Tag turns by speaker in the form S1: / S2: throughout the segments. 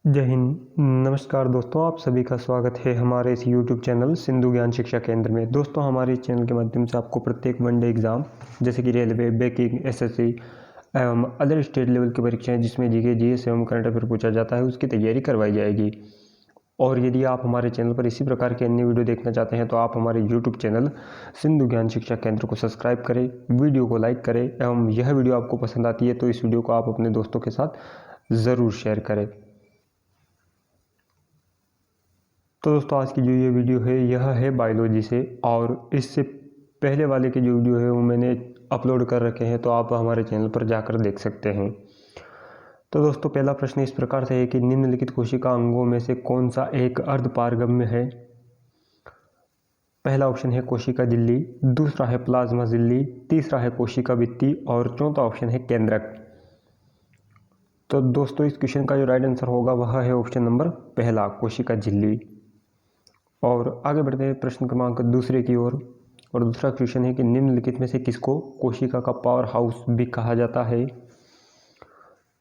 S1: जय हिंद। नमस्कार दोस्तों, आप सभी का स्वागत है हमारे इस YouTube चैनल सिंधु ज्ञान शिक्षा केंद्र में। दोस्तों, हमारे इस चैनल के माध्यम से आपको प्रत्येक वनडे एग्ज़ाम जैसे कि रेलवे, बैंकिंग, एसएससी एवं अदर स्टेट लेवल की परीक्षाएं जिसमें जीके, जीएस एवं करंट अफेयर पूछा जाता है उसकी तैयारी करवाई जाएगी। और यदि आप हमारे चैनल पर इसी प्रकार के अन्य वीडियो देखना चाहते हैं तो आप हमारे YouTube चैनल सिंधु ज्ञान शिक्षा केंद्र को सब्सक्राइब करें, वीडियो को लाइक करें एवं यह वीडियो आपको पसंद आती है तो इस वीडियो को आप अपने दोस्तों के साथ ज़रूर शेयर करें। तो दोस्तों, आज की जो ये वीडियो है यह है बायोलॉजी से, और इससे पहले वाले के जो वीडियो है वो मैंने अपलोड कर रखे हैं, तो आप हमारे चैनल पर जाकर देख सकते हैं। तो दोस्तों, पहला प्रश्न इस प्रकार से है कि निम्नलिखित कोशिका अंगों में से कौन सा एक अर्धपारगम्य है। पहला ऑप्शन है कोशिका झिल्ली, दूसरा है प्लाज्मा झिल्ली, तीसरा है कोशिका भित्ति और चौथा ऑप्शन है केंद्रक। तो दोस्तों, इस क्वेश्चन का जो राइट आंसर होगा वह है ऑप्शन नंबर पहला, कोशिका झिल्ली। और आगे बढ़ते हैं प्रश्न क्रमांक दूसरे की ओर। और दूसरा क्वेश्चन है कि निम्नलिखित में से किसको कोशिका का पावर हाउस भी कहा जाता है।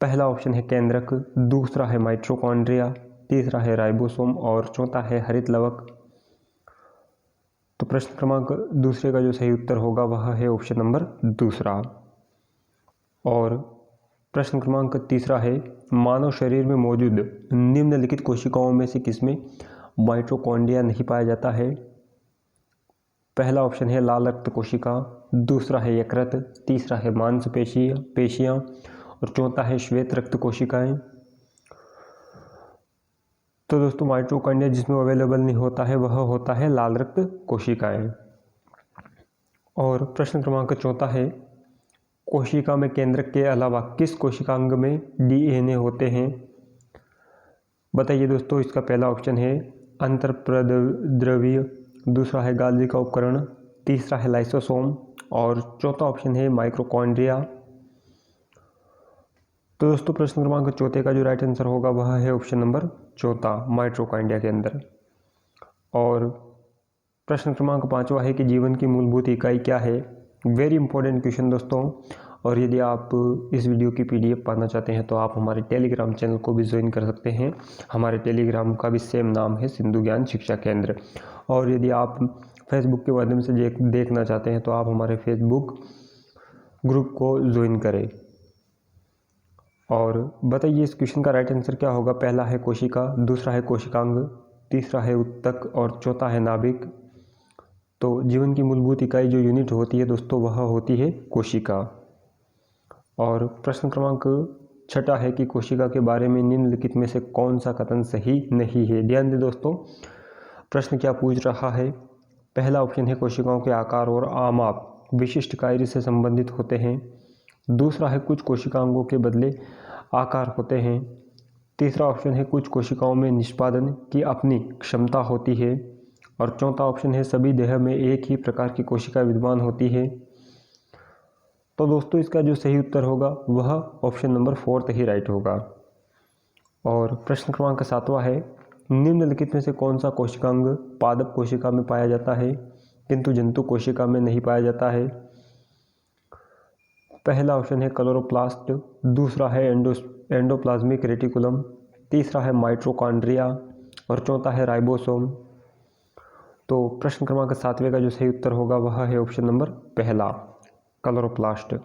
S1: पहला ऑप्शन है केंद्रक, दूसरा है माइटोकॉन्ड्रिया, तीसरा है राइबोसोम और चौथा है हरित लवक। तो प्रश्न क्रमांक दूसरे का जो सही उत्तर होगा वह है ऑप्शन नंबर दूसरा। और प्रश्न क्रमांक तीसरा है मानव शरीर में मौजूद निम्नलिखित कोशिकाओं में से किसमें माइटोकॉन्ड्रिया नहीं पाया जाता है। पहला ऑप्शन है लाल रक्त कोशिका, दूसरा है यकृत, तीसरा है मांसपेशियां और चौथा है श्वेत रक्त कोशिकाएं। तो दोस्तों, माइटोकॉन्ड्रिया जिसमें अवेलेबल नहीं होता है वह होता है लाल रक्त कोशिकाएं। और प्रश्न क्रमांक चौथा है कोशिका में केंद्रक के अलावा किस कोशिकांग में डीएनए होते हैं। बताइए दोस्तों, इसका पहला ऑप्शन है अंतर्प्रद्रव्य, दूसरा है गाल्गी का उपकरण, तीसरा है लाइसोसोम और चौथा ऑप्शन है माइटोकॉन्ड्रिया। तो दोस्तों, प्रश्न क्रमांक चौथे का जो राइट आंसर होगा वह है ऑप्शन नंबर चौथा, माइटोकॉन्ड्रिया के अंदर। और प्रश्न क्रमांक पांचवा है कि जीवन की मूलभूत इकाई क्या है। वेरी इंपॉर्टेंट क्वेश्चन दोस्तों। और यदि आप इस वीडियो की पीडीएफ पाना चाहते हैं तो आप हमारे टेलीग्राम चैनल को भी ज्वाइन कर सकते हैं। हमारे टेलीग्राम का भी सेम नाम है सिंधु ज्ञान शिक्षा केंद्र। और यदि आप फेसबुक के माध्यम से देखना चाहते हैं तो आप हमारे फेसबुक ग्रुप को ज्वाइन करें। और बताइए इस क्वेश्चन का राइट आंसर क्या होगा। पहला है कोशिका, दूसरा है कोशिकांग, तीसरा है उत्तक और चौथा है नाभिक। तो जीवन की मूलभूत इकाई जो यूनिट होती है दोस्तों वह होती है कोशिका। और प्रश्न क्रमांक छठा है कि कोशिका के बारे में निम्नलिखित में से कौन सा कथन सही नहीं है। ध्यान दें दोस्तों, प्रश्न क्या पूछ रहा है। पहला ऑप्शन है कोशिकाओं के आकार और आमाप विशिष्ट कार्य से संबंधित होते हैं, दूसरा है कुछ कोशिकांगों के बदले आकार होते हैं, तीसरा ऑप्शन है कुछ कोशिकाओं में निष्पादन की अपनी क्षमता होती है और चौथा ऑप्शन है सभी देह में एक ही प्रकार की कोशिका विद्यमान होती है। तो दोस्तों, इसका जो सही उत्तर होगा वह ऑप्शन नंबर फोर्थ ही राइट होगा। और प्रश्न क्रमांक सातवां है निम्नलिखित में से कौन सा कोशिकांग पादप कोशिका में पाया जाता है किंतु जंतु कोशिका में नहीं पाया जाता है। पहला ऑप्शन है क्लोरोप्लास्ट, दूसरा है एंडोप्लाज्मिक रेटिकुलम, तीसरा है माइटोकॉन्ड्रिया और चौथा है राइबोसोम। तो प्रश्न क्रमांक सातवें का जो सही उत्तर होगा वह है ऑप्शन नंबर पहला, क्लोरोप्लास्ट।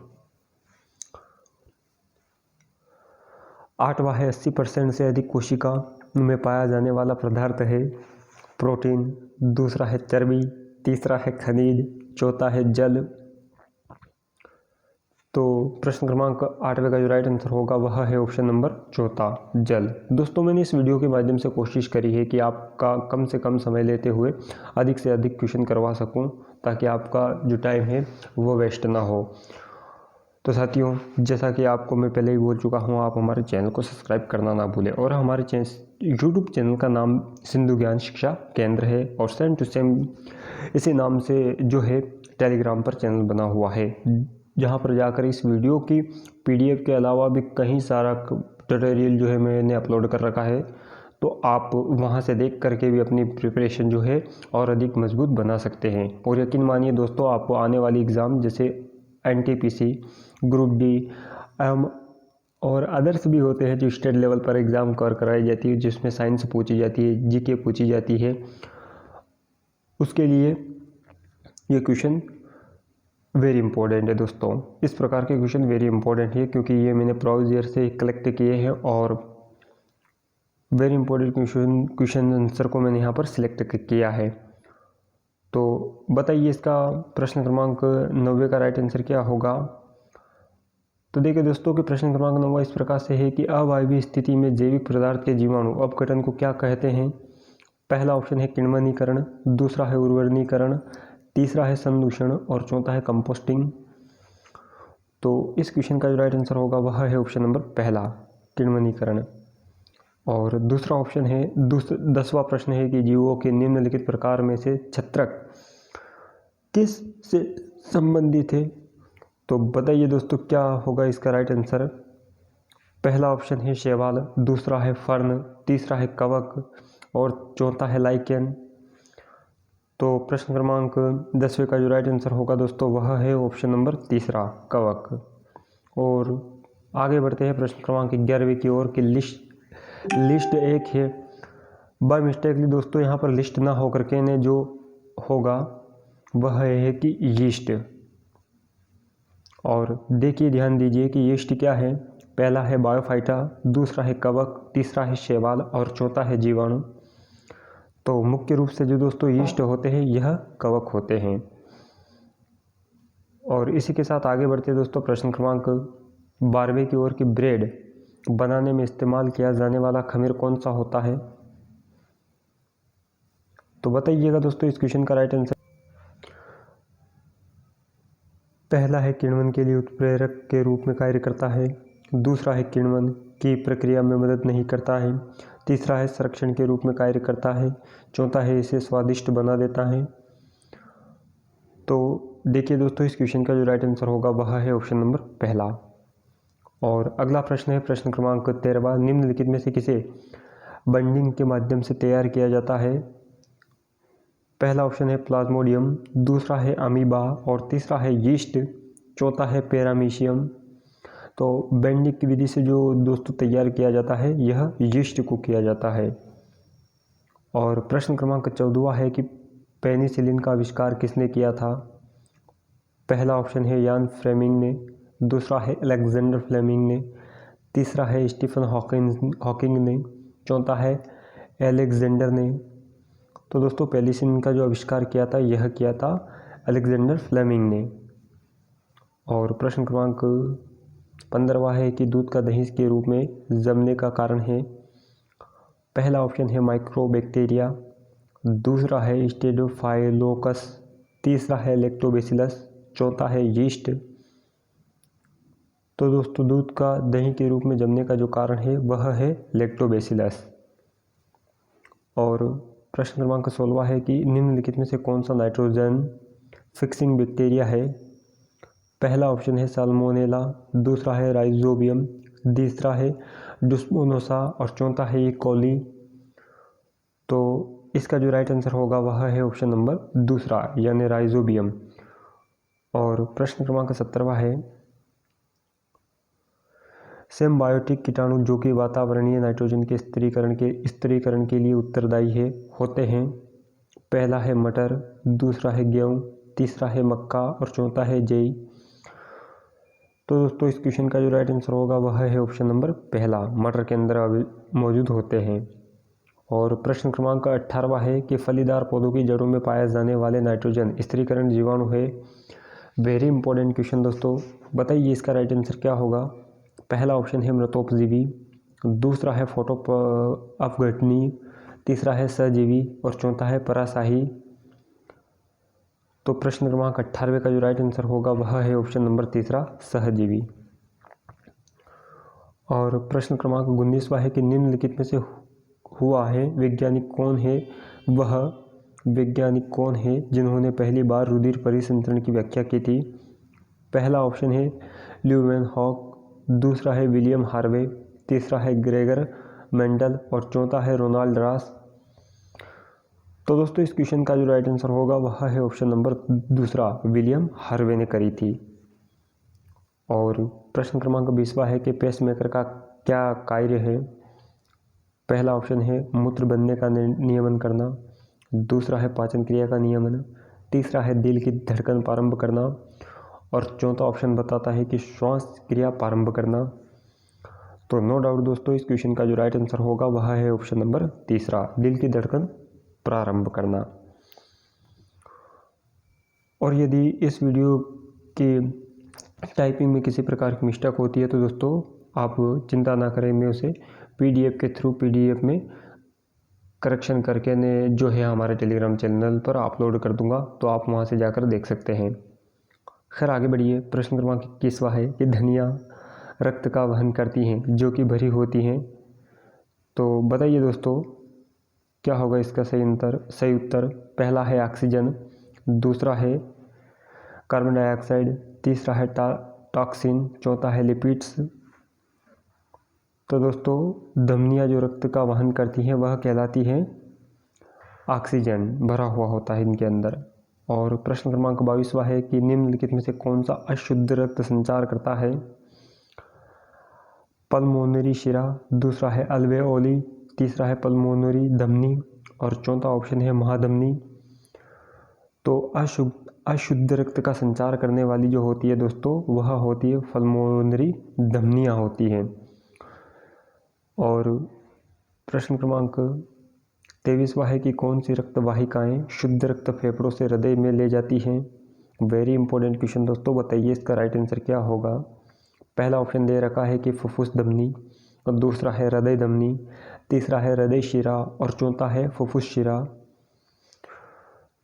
S1: आठवां है 80% से अधिक कोशिका में पाया जाने वाला पदार्थ है प्रोटीन, दूसरा है चर्बी, तीसरा है खनिज, चौथा है जल। तो प्रश्न क्रमांक 8वें का जो राइट आंसर होगा वह है ऑप्शन नंबर चौथा, जल। दोस्तों, मैंने इस वीडियो के माध्यम से कोशिश करी है कि आपका कम से कम समय लेते हुए अधिक से अधिक क्वेश्चन करवा सकूं ताकि आपका जो टाइम है वो वेस्ट ना हो। तो साथियों, जैसा कि आपको मैं पहले ही बोल चुका हूं, आप हमारे चैनल को सब्सक्राइब करना ना भूलें। और हमारे यूट्यूब चैनल का नाम सिंधु ज्ञान शिक्षा केंद्र है और सेम टू सेम इसी नाम से जो है टेलीग्राम पर चैनल बना हुआ है, जहां पर जाकर इस वीडियो की पीडीएफ के अलावा भी कहीं सारा ट्यूटोरियल जो है मैंने अपलोड कर रखा है। तो आप वहां से देख करके भी अपनी प्रिपरेशन जो है और अधिक मजबूत बना सकते हैं। और यकीन मानिए दोस्तों, आपको आने वाली एग्ज़ाम जैसे एनटीपीसी, ग्रुप डी एवं और अदर्स भी होते हैं जो स्टेट लेवल पर एग्ज़ाम कवर कराई जाती है, जिसमें साइंस पूछी जाती है, जीके पूछी जाती है। उसके लिए ये क्वेश्चन वेरी इंपॉर्टेंट है दोस्तों। इस प्रकार के क्वेश्चन वेरी इंपॉर्टेंट है क्योंकि ये मैंने प्रीवियस ईयर से कलेक्ट किए हैं और वेरी इंपॉर्टेंट क्वेश्चन आंसर को मैंने यहाँ पर सिलेक्ट किया है। तो बताइए इसका प्रश्न क्रमांक 90 का राइट आंसर क्या होगा। तो देखिए दोस्तों कि प्रश्न क्रमांक 9 इस प्रकार से है कि अवायवीय स्थिति में जैविक पदार्थ के जीवाणु अपघटन को क्या कहते हैं। पहला ऑप्शन है किण्वनीकरण, दूसरा है उर्वरनीकरण, तीसरा है संदूषण और चौथा है कंपोस्टिंग। तो इस क्वेश्चन का जो राइट आंसर होगा वह है ऑप्शन नंबर पहला, किण्वनीकरण। और दूसरा ऑप्शन है 10वां प्रश्न है कि जीवों के निम्नलिखित प्रकार में से छत्रक किस से संबंधित है। तो बताइए दोस्तों क्या होगा इसका राइट आंसर। पहला ऑप्शन है शैवाल, दूसरा है फर्न, तीसरा है कवक और चौथा है लाइकेन। तो प्रश्न क्रमांक 10वें का जो राइट आंसर होगा दोस्तों वह है ऑप्शन नंबर तीसरा, कवक। और आगे बढ़ते हैं प्रश्न क्रमांक 11वें की ओर की लिस्ट एक है। बाय मिस्टेकली दोस्तों यहाँ पर लिस्ट ना होकर के ने जो होगा वह है कि यीस्ट। और देखिए ध्यान दीजिए कि यीस्ट क्या है। पहला है बायोफाइटा, दूसरा है कवक, तीसरा है शैवाल और चौथा है जीवाणु। तो मुख्य रूप से जो दोस्तों यीस्ट होते हैं यह कवक होते हैं। और इसी के साथ आगे बढ़ते दोस्तों प्रश्न क्रमांक 12वें की ओर की ब्रेड बनाने में इस्तेमाल किया जाने वाला खमीर कौन सा होता है। तो बताइएगा दोस्तों इस क्वेश्चन का राइट आंसर। पहला है किण्वन के लिए उत्प्रेरक के रूप में कार्य करता है, दूसरा है किण्वन की प्रक्रिया में मदद नहीं करता है, तीसरा है संरक्षण के रूप में कार्य करता है, चौथा है इसे स्वादिष्ट बना देता है। तो देखिए दोस्तों इस क्वेश्चन का जो राइट आंसर होगा वह है ऑप्शन नंबर पहला। और अगला प्रश्न है प्रश्न क्रमांक 13वां, निम्नलिखित में से किसे बंडिंग के माध्यम से तैयार किया जाता है। पहला ऑप्शन है प्लाज्मोडियम, दूसरा है अमीबा और तीसरा है यीस्ट, चौथा है पैरामीशियम। तो बेंडिंग की विधि से जो दोस्तों तैयार किया जाता है यह यीस्ट को किया जाता है। और प्रश्न क्रमांक 14वां है कि पेनिसिलिन का आविष्कार किसने किया था। पहला ऑप्शन है यान फ्लेमिंग ने, दूसरा है अलेक्जेंडर फ्लेमिंग ने, तीसरा है स्टीफन हॉकिंग ने, चौथा है अलेक्जेंडर ने। तो दोस्तों पेनिसिलिन का जो आविष्कार किया था यह किया था अलेक्जेंडर फ्लेमिंग ने। और प्रश्न क्रमांक 15वां है कि दूध का दही के रूप में जमने का कारण है। पहला ऑप्शन है माइक्रोबैक्टीरिया, दूसरा है स्टेडोफाइलोकस, तीसरा है लैक्टोबैसिलस, चौथा है यीस्ट। तो दोस्तों दूध का दही के रूप में जमने का जो कारण है वह है लैक्टोबैसिलस। और प्रश्न क्रमांक 16वां है कि निम्नलिखित में से कौन सा नाइट्रोजन फिक्सिंग बैक्टीरिया है। पहला ऑप्शन है साल्मोनेला, दूसरा है राइजोबियम, तीसरा है डुस्मोनोसा और चौथा है ई कोली। तो इसका जो राइट आंसर होगा वह है ऑप्शन नंबर दूसरा यानी राइजोबियम। और प्रश्न क्रमांक 17वां है सिम्बायोटिक कीटाणु जो कि वातावरणीय नाइट्रोजन के स्थिरीकरण के लिए उत्तरदायी होते हैं। पहला है मटर, दूसरा है गेहूँ, तीसरा है मक्का और चौथा है जई। तो दोस्तों इस क्वेश्चन का जो राइट आंसर होगा वह है ऑप्शन नंबर पहला, मटर के अंदर मौजूद होते हैं। और प्रश्न क्रमांक 18वां है कि फलीदार पौधों की जड़ों में पाए जाने वाले नाइट्रोजन स्थिरीकरण जीवाणु है। वेरी इंपॉर्टेंट क्वेश्चन दोस्तों, बताइए इसका राइट आंसर क्या होगा। पहला ऑप्शन है मृतोपजीवी, दूसरा है फोटो अपघटनी, तीसरा है सहजीवी और चौथा है परासाही। तो प्रश्न क्रमांक 18वें का जो राइट आंसर होगा वह है ऑप्शन नंबर तीसरा, सहजीवी। और प्रश्न क्रमांक 19वां है कि निम्नलिखित में से हुआ है वैज्ञानिक कौन है जिन्होंने पहली बार रुधिर परिसंचरण की व्याख्या की थी। पहला ऑप्शन है ल्यूवेनहॉक, दूसरा है विलियम हार्वे, तीसरा है ग्रेगर मेंडल और चौथा है रोनाल्ड रॉस। तो दोस्तों इस क्वेश्चन का जो राइट आंसर होगा वह है ऑप्शन नंबर दूसरा, विलियम हार्वे ने करी थी। और प्रश्न क्रमांक 20वां है कि पेसमेकर का क्या कार्य है। पहला ऑप्शन है मूत्र बनने का नियमन करना, दूसरा है पाचन क्रिया का नियमन, तीसरा है दिल की धड़कन प्रारंभ करना और चौथा ऑप्शन बताता है कि श्वास क्रिया प्रारंभ करना। तो नो डाउट दोस्तों इस क्वेश्चन का जो राइट आंसर होगा वह है ऑप्शन नंबर तीसरा, दिल की धड़कन प्रारंभ करना। और यदि इस वीडियो की टाइपिंग में किसी प्रकार की मिस्टेक होती है तो दोस्तों आप चिंता ना करें, मैं उसे पीडीएफ के थ्रू पीडीएफ में करेक्शन करके ने जो है हमारे टेलीग्राम चैनल पर अपलोड कर दूंगा, तो आप वहां से जाकर देख सकते हैं। खैर आगे बढ़िए। प्रश्न क्रमांक 21वां है कि धनिया रक्त का वहन करती हैं जो कि भरी होती हैं। तो बताइए दोस्तों क्या होगा इसका सही उत्तर। पहला है ऑक्सीजन, दूसरा है कार्बन डाइऑक्साइड, तीसरा है टॉक्सिन, चौथा है लिपिड्स। तो दोस्तों धमनियाँ जो रक्त का वहन करती हैं वह कहलाती हैं ऑक्सीजन, भरा हुआ होता है इनके अंदर। और प्रश्न क्रमांक 22वां है कि निम्नलिखित में से कौन सा अशुद्ध रक्त संचार करता है। पल्मोनरी शिरा, दूसरा है अल्वेओली, तीसरा है पल्मोनरी धमनी और चौथा ऑप्शन है महाधमनी। तो अशुद्ध रक्त का संचार करने वाली जो होती है दोस्तों वह होती है पल्मोनरी धमनियाँ होती हैं। और प्रश्न क्रमांक 23वां है कि कौन सी रक्त वाहिकाएँ शुद्ध रक्त फेफड़ों से हृदय में ले जाती हैं। वेरी इंपॉर्टेंट क्वेश्चन दोस्तों, बताइए इसका राइट आंसर क्या होगा। पहला ऑप्शन दे रखा है कि फुफ्फुस धमनी और दूसरा है हृदय धमनी, तीसरा है हृदय शिरा और चौथा है फुफ्फुस शिरा।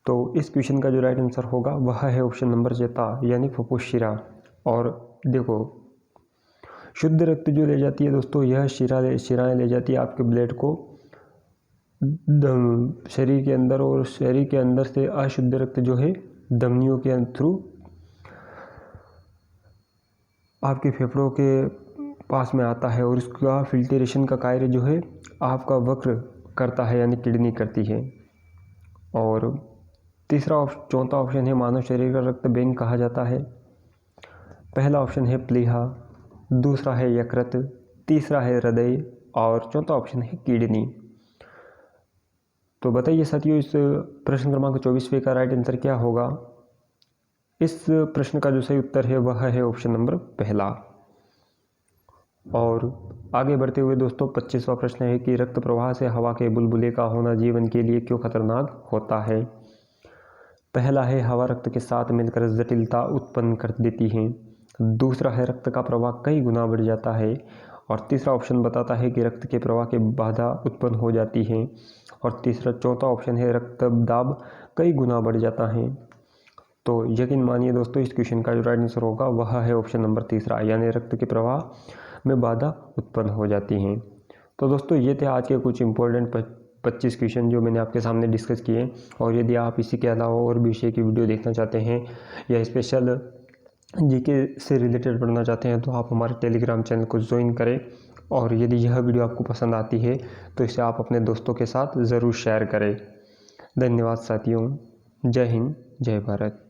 S1: तो इस क्वेश्चन का जो राइट आंसर होगा वह है ऑप्शन नंबर चौथा यानी फुफ्फुस शिरा। और देखो शुद्ध रक्त जो ले जाती है दोस्तों यह शिराएँ ले जाती है आपके ब्लड को शरीर के अंदर, और शरीर के अंदर से अशुद्ध रक्त जो है धमनियों के थ्रू आपके फेफड़ों के पास में आता है और उसका फिल्ट्रेशन का कार्य जो है आपका वक्र करता है यानी किडनी करती है। और चौथा ऑप्शन है मानव शरीर का रक्त बैंक कहा जाता है। पहला ऑप्शन है प्लीहा, दूसरा है यकृत, तीसरा है हृदय और चौथा ऑप्शन है किडनी। तो बताइए साथियों इस प्रश्न क्रमांक 24वें का राइट आंसर क्या होगा। इस प्रश्न का जो सही उत्तर है वह है ऑप्शन नंबर पहला। और आगे बढ़ते हुए दोस्तों 25वां प्रश्न है कि रक्त प्रवाह से हवा के बुलबुले का होना जीवन के लिए क्यों खतरनाक होता है। पहला है हवा रक्त के साथ मिलकर जटिलता उत्पन्न कर देती है, दूसरा है रक्त का प्रवाह कई गुना बढ़ जाता है और तीसरा ऑप्शन बताता है कि रक्त के प्रवाह के बाधा उत्पन्न हो जाती है और चौथा ऑप्शन है रक्त दाब कई गुना बढ़ जाता है। तो यकीन मानिए दोस्तों इस क्वेश्चन का जो राइट आंसर होगा वह है ऑप्शन नंबर तीसरा यानी रक्त के प्रवाह में बाधा उत्पन्न हो जाती हैं। तो दोस्तों ये थे आज के कुछ इंपॉर्टेंट 25 क्वेश्चन जो मैंने आपके सामने डिस्कस किए। और यदि आप इसी के अलावा और भी विषय की वीडियो देखना चाहते हैं या स्पेशल जीके से रिलेटेड पढ़ना चाहते हैं तो आप हमारे टेलीग्राम चैनल को ज्वाइन करें। और यदि यह वीडियो आपको पसंद आती है तो इसे आप अपने दोस्तों के साथ ज़रूर शेयर करें। धन्यवाद साथियों, जय हिंद, जय भारत।